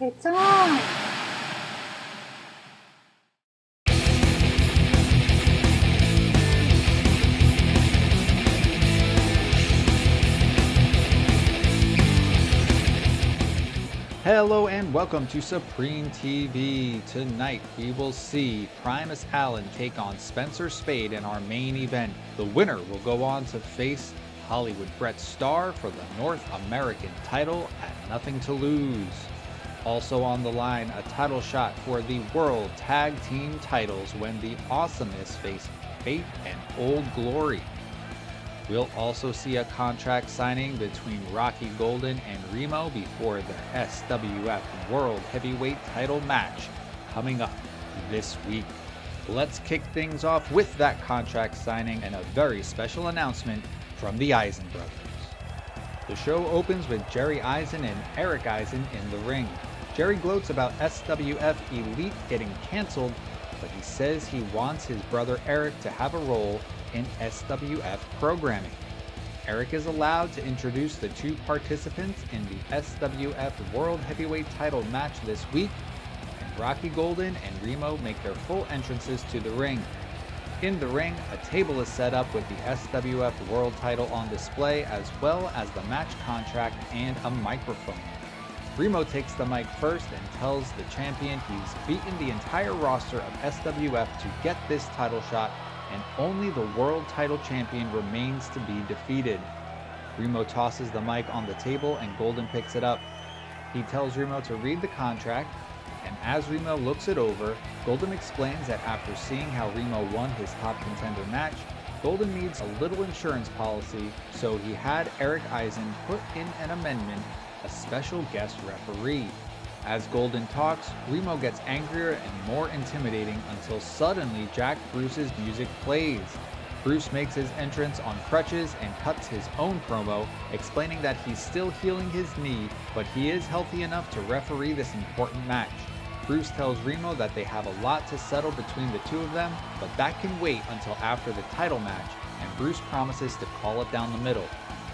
It's on! Hello and welcome to Supreme TV. Tonight we will see Primus Allen take on Spencer Spade in our main event. The winner will go on to face Hollywood Brett Starr for the North American title at Nothing to Lose. Also on the line, a title shot for the World Tag Team titles when the Awesomeness face Faith and Old Glory. We'll also see a contract signing between Rocky Golden and Remo before their SWF World Heavyweight Title match coming up this week. Let's kick things off with that contract signing and a very special announcement from the Eisen brothers. The show opens with Jerry Eisen and Eric Eisen in the ring. Jerry gloats about SWF Elite getting canceled, but he says he wants his brother Eric to have a role in SWF programming. Eric is allowed to introduce the two participants in the SWF World Heavyweight Title match this week, and Rocky Golden and Remo make their full entrances to the ring. In the ring, a table is set up with the SWF World Title on display, as well as the match contract and a microphone. Remo takes the mic first and tells the champion he's beaten the entire roster of SWF to get this title shot, and only the world title champion remains to be defeated. Remo tosses the mic on the table and Golden picks it up. He tells Remo to read the contract, and as Remo looks it over, Golden explains that after seeing how Remo won his top contender match, Golden needs a little insurance policy, so he had Eric Eisen put in an amendment, a special guest referee. As Golden talks, Remo gets angrier and more intimidating until suddenly Jack Bruce's music plays. Bruce makes his entrance on crutches and cuts his own promo, explaining that he's still healing his knee, but he is healthy enough to referee this important match. Bruce tells Remo that they have a lot to settle between the two of them, but that can wait until after the title match, and Bruce promises to call it down the middle.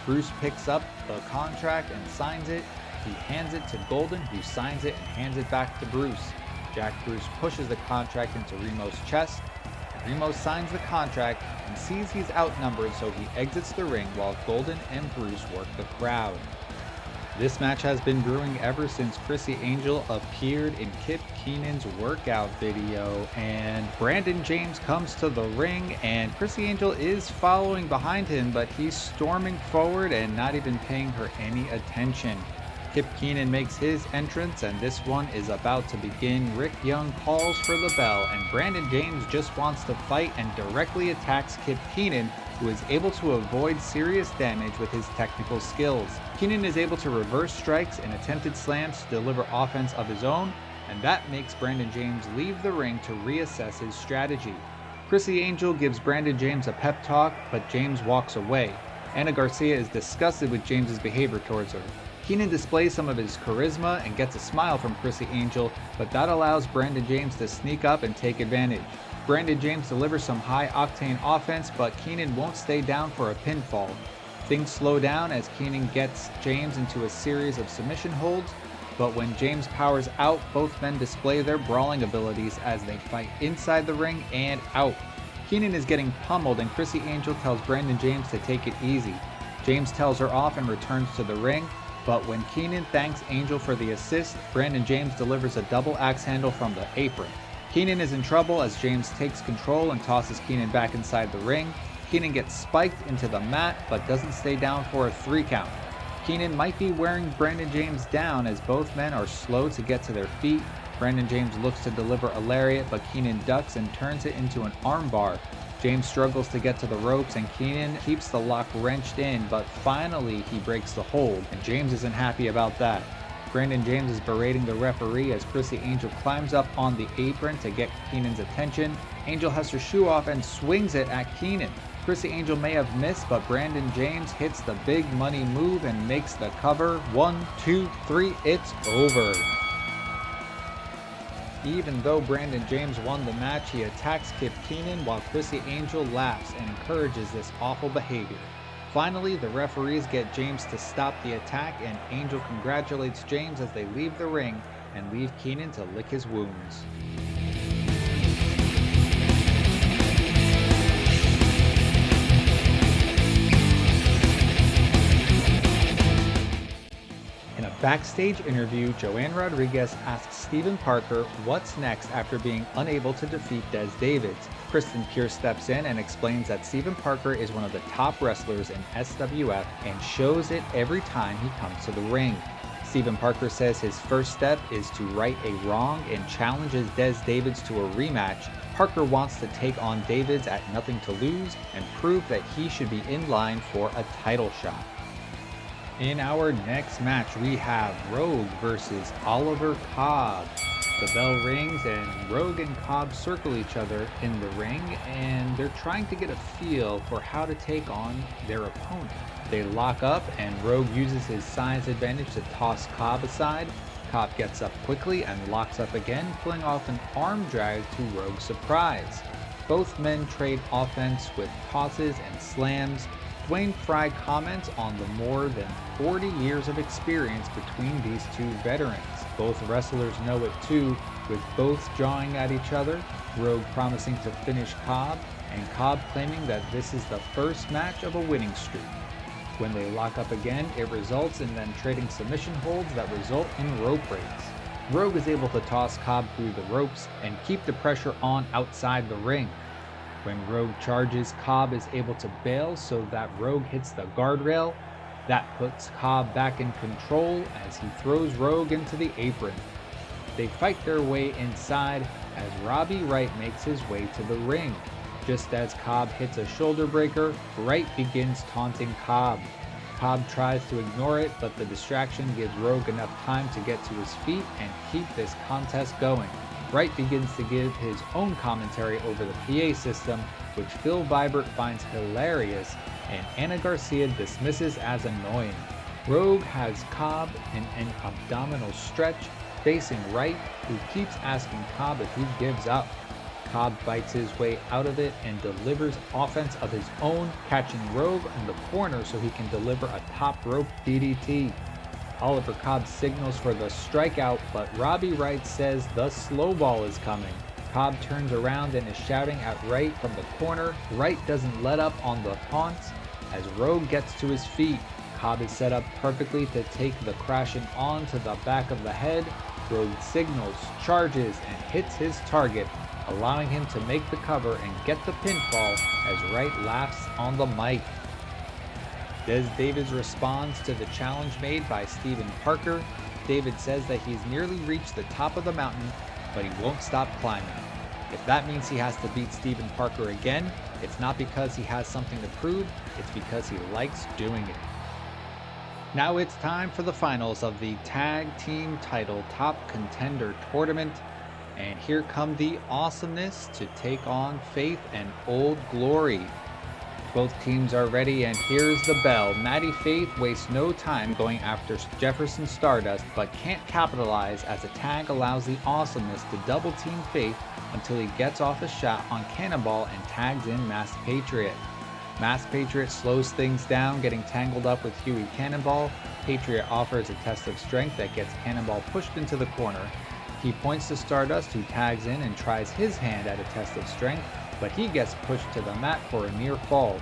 Bruce picks up the contract and signs it. He hands it to Golden, who signs it and hands it back to Bruce. Jack Bruce pushes the contract into Remo's chest. Remo signs the contract and sees he's outnumbered, so he exits the ring while Golden and Bruce work the crowd. This match has been brewing ever since Chrissy Angel appeared in Kip Keenan's workout video, and Brandon James comes to the ring, and Chrissy Angel is following behind him, but he's storming forward and not even paying her any attention. Kip Keenan makes his entrance, and this one is about to begin. Rick Young calls for the bell, and Brandon James just wants to fight and directly attacks Kip Keenan, who is able to avoid serious damage with his technical skills. Keenan is able to reverse strikes and attempted slams to deliver offense of his own, and that makes Brandon James leave the ring to reassess his strategy. Chrissy Angel gives Brandon James a pep talk, but James walks away. Anna Garcia is disgusted with James's behavior towards her. Keenan displays some of his charisma and gets a smile from Chrissy Angel, but that allows Brandon James to sneak up and take advantage. Brandon James delivers some high-octane offense, but Keenan won't stay down for a pinfall. Things slow down as Keenan gets James into a series of submission holds, but when James powers out, both men display their brawling abilities as they fight inside the ring and out. Keenan is getting pummeled, and Chrissy Angel tells Brandon James to take it easy. James tells her off and returns to the ring, but when Keenan thanks Angel for the assist, Brandon James delivers a double axe handle from the apron. Keenan is in trouble as James takes control and tosses Keenan back inside the ring. Keenan gets spiked into the mat, but doesn't stay down for a 3 count. Keenan might be wearing Brandon James down as both men are slow to get to their feet. Brandon James looks to deliver a lariat, but Keenan ducks and turns it into an armbar. James struggles to get to the ropes, and Keenan keeps the lock wrenched in, but finally he breaks the hold, and James isn't happy about that. Brandon James is berating the referee as Chrissy Angel climbs up on the apron to get Keenan's attention. Angel has her shoe off and swings it at Keenan. Chrissy Angel may have missed, but Brandon James hits the big money move and makes the cover. 1, 2, 3, it's over. Even though Brandon James won the match, he attacks Kip Keenan while Chrissy Angel laughs and encourages this awful behavior. Finally, the referees get James to stop the attack, and Angel congratulates James as they leave the ring, and leave Keenan to lick his wounds. In a backstage interview, Joanne Rodriguez asks Steven Parker what's next after being unable to defeat Des Davids. Kristen Pierce steps in and explains that Steven Parker is one of the top wrestlers in SWF and shows it every time he comes to the ring. Steven Parker says his first step is to right a wrong and challenges Des Davids to a rematch. Parker wants to take on Davids at nothing to lose and prove that he should be in line for a title shot. In our next match, we have Rogue versus Oliver Cobb. The bell rings and Rogue and Cobb circle each other in the ring, and they're trying to get a feel for how to take on their opponent. They lock up and Rogue uses his size advantage to toss Cobb aside. Cobb gets up quickly and locks up again, pulling off an arm drag to Rogue's surprise. Both men trade offense with tosses and slams. Dwayne Fry comments on the more than 40 years of experience between these two veterans. Both wrestlers know it too, with both jawing at each other, Rogue promising to finish Cobb, and Cobb claiming that this is the first match of a winning streak. When they lock up again, it results in them trading submission holds that result in rope breaks. Rogue is able to toss Cobb through the ropes and keep the pressure on outside the ring. When Rogue charges, Cobb is able to bail so that Rogue hits the guardrail. That puts Cobb back in control as he throws Rogue into the apron. They fight their way inside as Robbie Wright makes his way to the ring. Just as Cobb hits a shoulder breaker, Wright begins taunting Cobb. Cobb tries to ignore it, but the distraction gives Rogue enough time to get to his feet and keep this contest going. Wright begins to give his own commentary over the PA system, which Phil Vibert finds hilarious and Anna Garcia dismisses as annoying. Rogue has Cobb in an abdominal stretch, facing Wright, who keeps asking Cobb if he gives up. Cobb fights his way out of it and delivers offense of his own, catching Rogue in the corner so he can deliver a top rope DDT. Oliver Cobb signals for the strikeout, but Robbie Wright says the slow ball is coming. Cobb turns around and is shouting at Wright from the corner. Wright doesn't let up on the taunts as Rogue gets to his feet. Cobb is set up perfectly to take the crashing on to the back of the head. Rogue signals, charges, and hits his target, allowing him to make the cover and get the pinfall as Wright laughs on the mic. Des Davids responds to the challenge made by Steven Parker. David says that he's nearly reached the top of the mountain, but he won't stop climbing. If that means he has to beat Steven Parker again, it's not because he has something to prove, it's because he likes doing it. Now it's time for the finals of the Tag Team Title Top Contender Tournament, and here come the Awesomeness to take on Faith and Old Glory. Both teams are ready, and here's the bell. Maddie Faith wastes no time going after Jefferson Stardust, but can't capitalize as a tag allows the Awesomeness to double team Faith until he gets off a shot on Cannonball and tags in Masked Patriot. Masked Patriot slows things down, getting tangled up with Huey Cannonball. Patriot offers a test of strength that gets Cannonball pushed into the corner. He points to Stardust, who tags in and tries his hand at a test of strength, but he gets pushed to the mat for a near fall.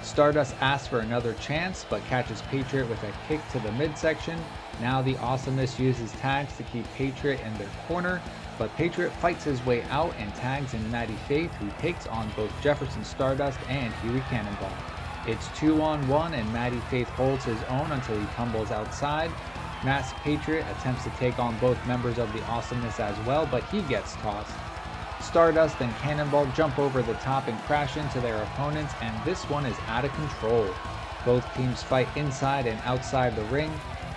Stardust asks for another chance, but catches Patriot with a kick to the midsection. Now the Awesomeness uses tags to keep Patriot in their corner, but Patriot fights his way out and tags in Maddie Faith, who takes on both Jefferson Stardust and Huey Cannonball. It's 2-on-1 and Maddie Faith holds his own until he tumbles outside. Masked Patriot attempts to take on both members of the Awesomeness as well, but he gets tossed. Stardust and Cannonball jump over the top and crash into their opponents, and this one is out of control. Both teams fight inside and outside the ring.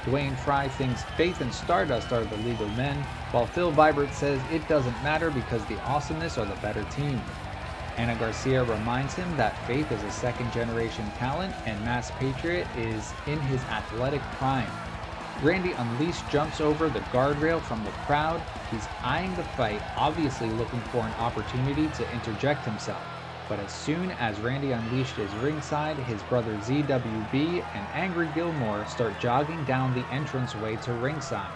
Dwayne Fry thinks Faith and Stardust are the legal men, while Phil Vibert says it doesn't matter because the Awesomeness are the better team. Anna Garcia reminds him that Faith is a second-generation talent and Masked Patriot is in his athletic prime. Randy Unleashed jumps over the guardrail from the crowd. He's eyeing the fight, obviously looking for an opportunity to interject himself. But as soon as Randy Unleashed is ringside, his brother ZWB and Angry Gilmore start jogging down the entranceway to ringside.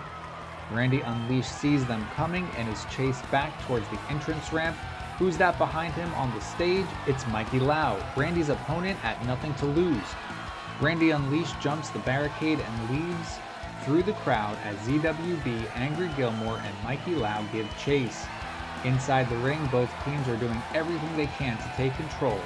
Randy Unleashed sees them coming and is chased back towards the entrance ramp. Who's that behind him on the stage? It's Mikey Lau, Randy's opponent at nothing to lose. Randy Unleashed jumps the barricade and leaves through the crowd as ZWB, Angry Gilmore, and Mikey Lau give chase. Inside the ring, both teams are doing everything they can to take control.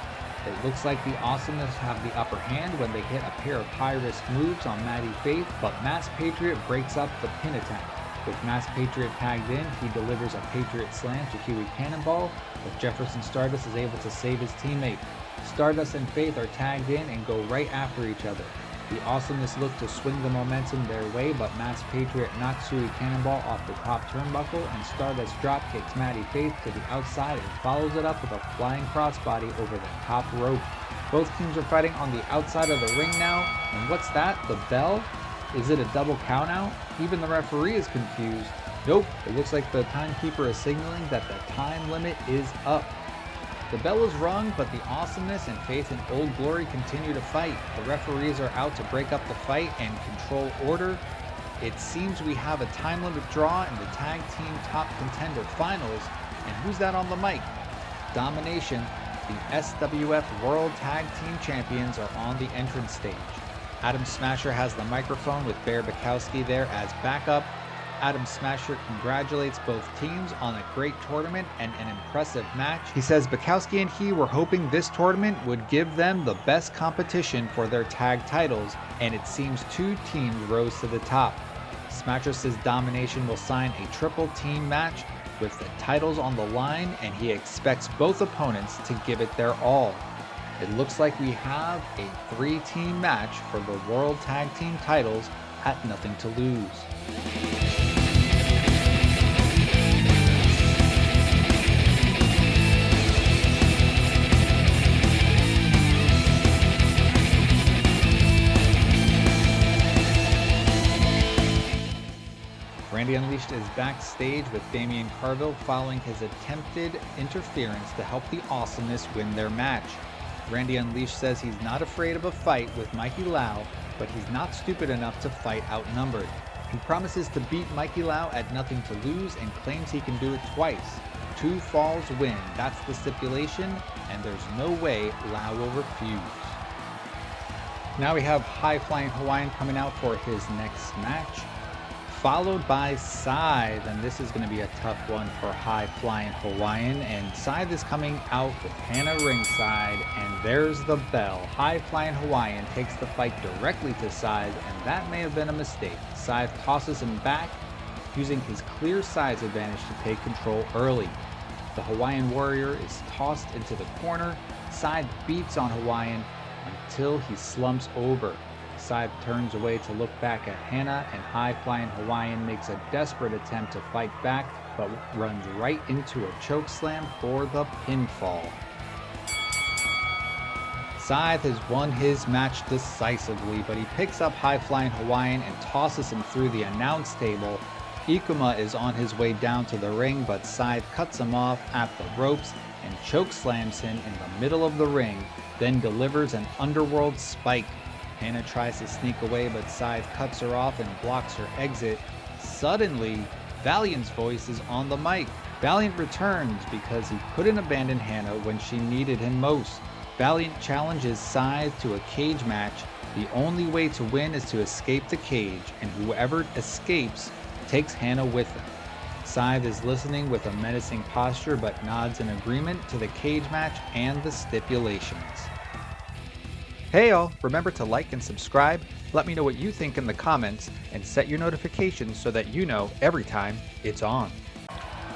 It looks like the Awesomeness have the upper hand when they hit a pair of high-risk moves on Matty Faith, but Mass Patriot breaks up the pin attempt. With Mass Patriot tagged in, he delivers a Patriot Slam to Huey Cannonball, but Jefferson Stardust is able to save his teammate. Stardust and Faith are tagged in and go right after each other. The Awesomeness look to swing the momentum their way, but Mass Patriot knocks Huey Cannonball off the top turnbuckle, and Stardust drop kicks Matty Faith to the outside and follows it up with a flying crossbody over the top rope. Both teams are fighting on the outside of the ring now, and what's that? The bell? Is it a double countout? Even the referee is confused. Nope, it looks like the timekeeper is signaling that the time limit is up. The bell is rung, but the Awesomeness and Faith and Old Glory continue to fight. The referees are out to break up the fight and control order. It seems we have a time limit draw in the Tag Team Top Contender Finals. And who's that on the mic? DomiNation, the SWF World Tag Team Champions, are on the entrance stage. Adam Smasher has the microphone with Bear Bukowski there as backup. Adam Smasher congratulates both teams on a great tournament and an impressive match. He says Bukowski and he were hoping this tournament would give them the best competition for their tag titles, and it seems two teams rose to the top. Smasher says DomiNation will sign a triple team match with the titles on the line, and he expects both opponents to give it their all. It looks like we have a 3-team match for the World Tag Team titles at nothing to lose. Randy Unleashed is backstage with Damian Carville following his attempted interference to help the Awesomeness win their match. Randy Unleashed says he's not afraid of a fight with Mikey Lau, but he's not stupid enough to fight outnumbered. He promises to beat Mikey Lau at nothing to lose and claims he can do it twice. 2 falls win, that's the stipulation, and there's no way Lau will refuse. Now we have High Flying Hawaiian coming out for his next match, followed by Scythe, and this is going to be a tough one for High Flying Hawaiian, and Scythe is coming out with Hannah ringside, and there's the bell. High Flying Hawaiian takes the fight directly to Scythe, and that may have been a mistake. Scythe tosses him back, using his clear size advantage to take control early. The Hawaiian Warrior is tossed into the corner. Scythe beats on Hawaiian until he slumps over. Scythe turns away to look back at Hannah, and High Flying Hawaiian makes a desperate attempt to fight back, but runs right into a chokeslam for the pinfall. Scythe has won his match decisively, but he picks up High Flying Hawaiian and tosses him through the announce table. Ikuma is on his way down to the ring, but Scythe cuts him off at the ropes and chokeslams him in the middle of the ring, then delivers an underworld spike. Hannah tries to sneak away, but Scythe cuts her off and blocks her exit. Suddenly, Valiant's voice is on the mic. Valiant returns because he couldn't abandon Hannah when she needed him most. Valiant challenges Scythe to a cage match. The only way to win is to escape the cage, and whoever escapes takes Hannah with him. Scythe is listening with a menacing posture, but nods in agreement to the cage match and the stipulations. Hey y'all, remember to like and subscribe, let me know what you think in the comments, and set your notifications so that you know every time it's on.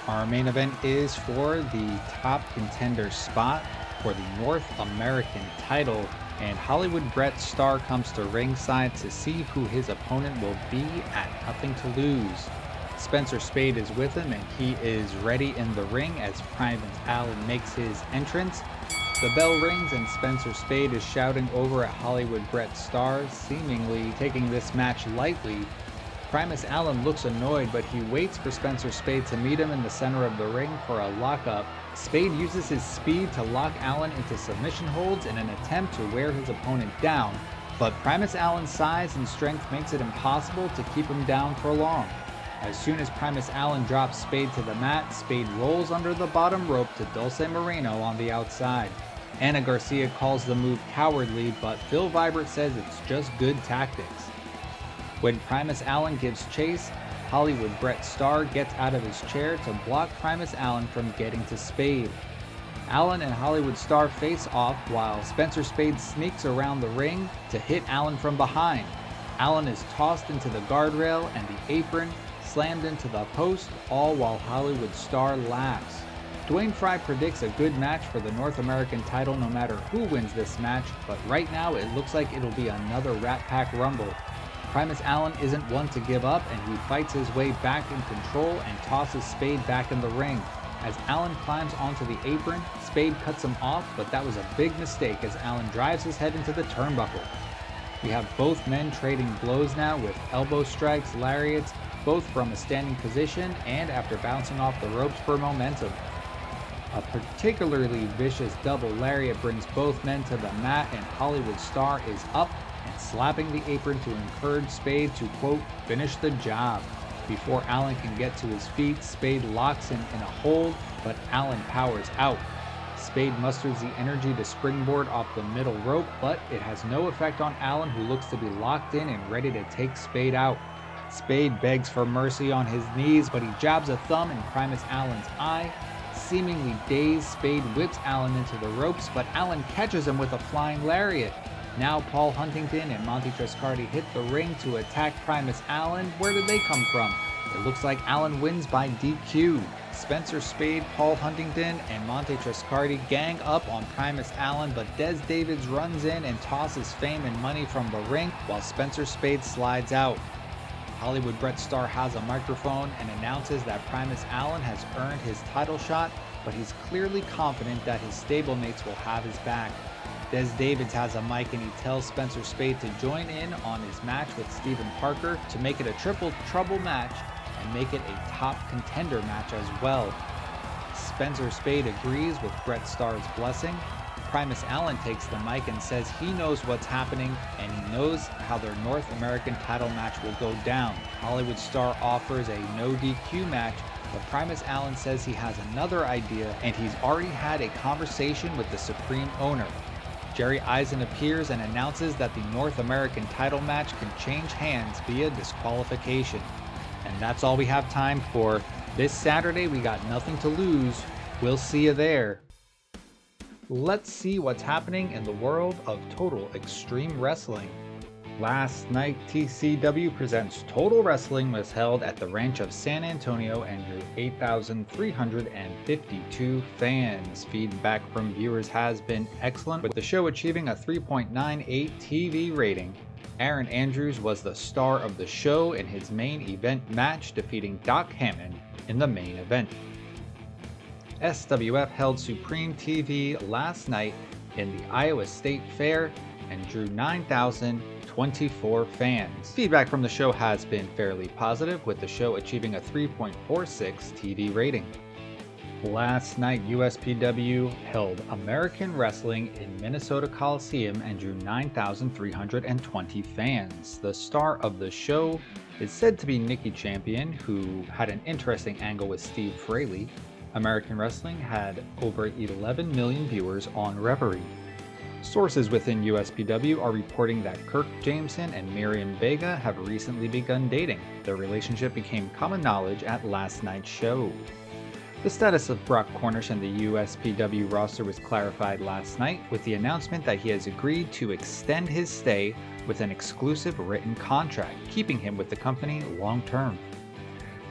Our main event is for the top contender spot for the North American title, and Hollywood Brett Starr comes to ringside to see who his opponent will be at nothing to lose. Spencer Spade is with him, and he is ready in the ring as Primus Allen makes his entrance. The bell rings and Spencer Spade is shouting over at Hollywood Brett Starr, seemingly taking this match lightly. Primus Allen looks annoyed, but he waits for Spencer Spade to meet him in the center of the ring for a lockup. Spade uses his speed to lock Allen into submission holds in an attempt to wear his opponent down, but Primus Allen's size and strength makes it impossible to keep him down for long. As soon as Primus Allen drops Spade to the mat, Spade rolls under the bottom rope to Dulce Moreno on the outside. Ana Garcia calls the move cowardly, but Phil Vibert says it's just good tactics. When Primus Allen gives chase, Hollywood Bret Starr gets out of his chair to block Primus Allen from getting to Spade. Allen and Hollywood Starr face off while Spencer Spade sneaks around the ring to hit Allen from behind. Allen is tossed into the guardrail and the apron, slammed into the post, all while Hollywood Starr laughs. Dwayne Fry predicts a good match for the North American title no matter who wins this match, but right now it looks like it'll be another Rat Pack Rumble. Primus Allen isn't one to give up, and he fights his way back in control and tosses Spade back in the ring. As Allen climbs onto the apron, Spade cuts him off, but that was a big mistake as Allen drives his head into the turnbuckle. We have both men trading blows now with elbow strikes, lariats, both from a standing position and after bouncing off the ropes for momentum. A particularly vicious double lariat brings both men to the mat, and Hollywood Starr is up and slapping the apron to encourage Spade to, quote, finish the job. Before Allen can get to his feet, Spade locks him in a hold, but Allen powers out. Spade musters the energy to springboard off the middle rope, but it has no effect on Allen, who looks to be locked in and ready to take Spade out. Spade begs for mercy on his knees, but he jabs a thumb in Primus Allen's eye. Seemingly dazed, Spade whips Allen into the ropes, but Allen catches him with a flying lariat. Now Paul Huntington and Monte Trescardi hit the ring to attack Primus Allen. Where did they come from? It looks like Allen wins by DQ. Spencer Spade, Paul Huntington, and Monte Trescardi gang up on Primus Allen, but Des Davids runs in and tosses Fame and Money from the ring while Spencer Spade slides out. Hollywood Bret Starr has a microphone and announces that Primus Allen has earned his title shot, but he's clearly confident that his stablemates will have his back. Des Davids has a mic and he tells Spencer Spade to join in on his match with Steven Parker to make it a triple trouble match and make it a top contender match as well. Spencer Spade agrees with Bret Starr's blessing. Primus Allen takes the mic and says he knows what's happening and he knows how their North American title match will go down. Hollywood Starr offers a no DQ match, but Primus Allen says he has another idea and he's already had a conversation with the Supreme owner. Jerry Eisen appears and announces that the North American title match can change hands via disqualification. And that's all we have time for. This Saturday we got nothing to lose. We'll see you there. Let's see what's happening in the world of Total Extreme Wrestling. Last night, TCW Presents Total Wrestling was held at the Ranch of San Antonio and drew 8,352 fans. Feedback from viewers has been excellent, with the show achieving a 3.98 TV rating. Aaron Andrews was the star of the show in his main event match, defeating Doc Hammond in the main event. SWF held Supreme TV last night in the Iowa State Fair and drew 9,024 fans. Feedback from the show has been fairly positive, with the show achieving a 3.46 TV rating. Last night, USPW held American Wrestling in Minnesota Coliseum and drew 9,320 fans. The star of the show is said to be Nikki Champion, who had an interesting angle with Steve Fraley. American Wrestling had over 11 million viewers on Reverie. Sources within USPW are reporting that Kirk Jameson and Miriam Vega have recently begun dating. Their relationship became common knowledge at last night's show. The status of Brock Cornish and the USPW roster was clarified last night with the announcement that he has agreed to extend his stay with an exclusive written contract, keeping him with the company long term.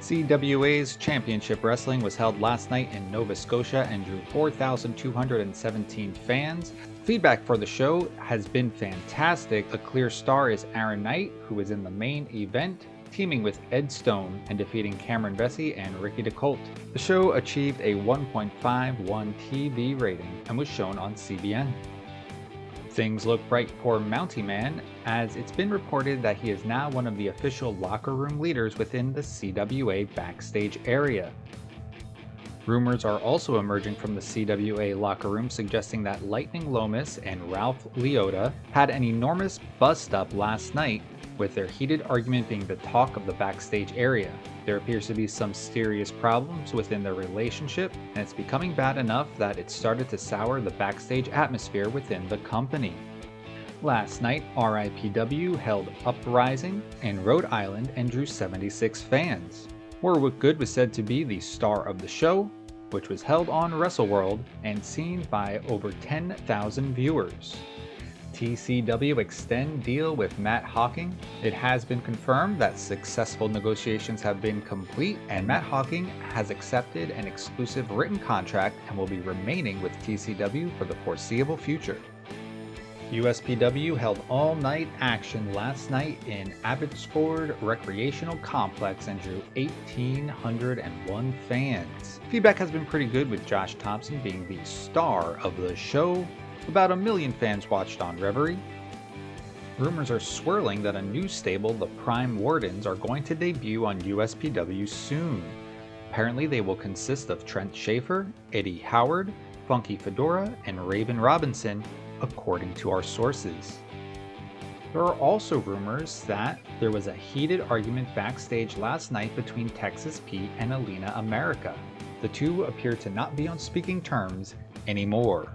CWA's Championship Wrestling was held last night in Nova Scotia and drew 4,217 fans. Feedback for the show has been fantastic. A clear star is Aaron Knight, who is in the main event, teaming with Ed Stone and defeating Cameron Vesey and Ricky DeColt. The show achieved a 1.51 TV rating and was shown on CBN. Things look bright for Mountie Man, as it's been reported that he is now one of the official locker room leaders within the CWA backstage area. Rumors are also emerging from the CWA locker room suggesting that Lightning Lomas and Ralph Leota had an enormous bust-up last night with their heated argument being the talk of the backstage area. There appears to be some serious problems within their relationship, and it's becoming bad enough that it started to sour the backstage atmosphere within the company. Last night, RIPW held Uprising in Rhode Island and drew 76 fans. Warwick Good was said to be the star of the show, which was held on WrestleWorld and seen by over 10,000 viewers. TCW extend deal with Matt Hawking. It has been confirmed that successful negotiations have been complete and Matt Hawking has accepted an exclusive written contract and will be remaining with TCW for the foreseeable future. USPW held all-night action last night in Abbotsford Recreational Complex and drew 1,801 fans. Feedback has been pretty good with Josh Thompson being the star of the show. About 1 million fans watched on Reverie. Rumors are swirling that a new stable, the Prime Wardens, are going to debut on USPW soon. Apparently they will consist of Trent Schaefer, Eddie Howard, Funky Fedora, and Raven Robinson, according to our sources. There are also rumors that there was a heated argument backstage last night between Texas Pete and Alina America. The two appear to not be on speaking terms anymore.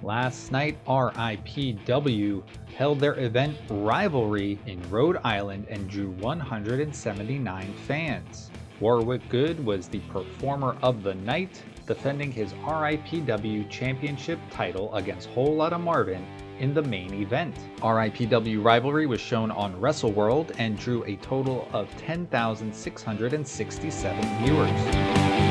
Last night, RIPW held their event Rivalry in Rhode Island and drew 179 fans. Warwick Good was the performer of the night, defending his RIPW Championship title against Whole Lotta Marvin in the main event. RIPW Rivalry was shown on WrestleWorld and drew a total of 10,667 viewers.